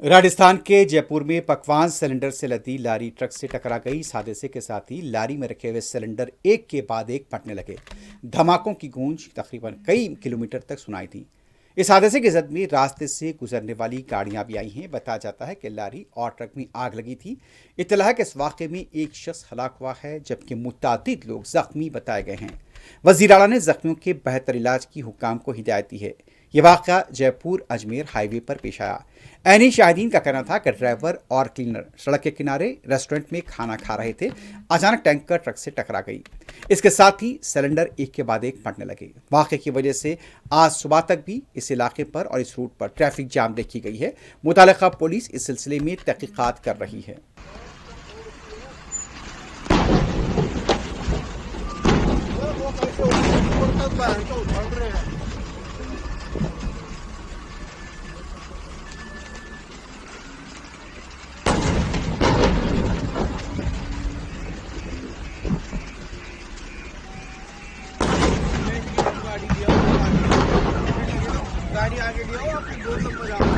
राजस्थान के जयपुर में पकवान सिलेंडर से लदी लारी ट्रक से टकरा गई। इस हादसे के साथ ही लारी में रखे हुए सिलेंडर एक के बाद एक फटने लगे। धमाकों की गूंज तकरीबन कई किलोमीटर तक सुनाई दी। इस हादसे की जद में रास्ते से गुजरने वाली गाड़ियां भी आई हैं। बताया जाता है कि लारी और ट्रक में आग लगी थी। इत्तला है कि इस वाक़े में एक शख्स हलाक हुआ है, जबकि मुतादिद लोग जख्मी बताए गए हैं। वज़ीर आला ने जख्मियों के बेहतर इलाज की हुक्काम को हिदायत दी है। ये वाक़या जयपुर अजमेर हाईवे पर पेश आया। ऐनी शाहिदीन का कहना था कि ड्राइवर और क्लीनर सड़क के किनारे रेस्टोरेंट में खाना खा रहे थे। अचानक टैंकर ट्रक से टकरा गई। इसके साथ ही सिलेंडर एक के बाद एक फटने लगे। वाक़े की वजह से आज सुबह तक भी इस इलाके पर और इस रूट पर ट्रैफिक जाम देखी गई है। मुतालिका पुलिस इस सिलसिले में तहकीकात कर रही है। गाड़ी आगे लिया आपकी दो नंबर आ रहा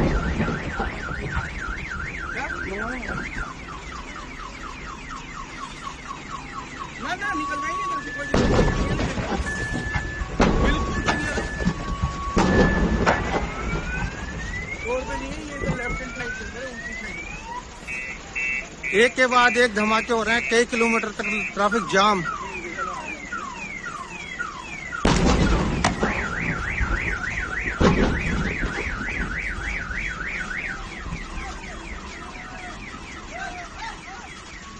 ना निकल रही है तो कोई बिल्कुल रोड पे नहीं है, ये तो लेफ्ट हैंड साइड चल रहा है, उनकी साइड एक के बाद एक धमाके हो रहे हैं। कई किलोमीटर तक ट्रैफिक जाम।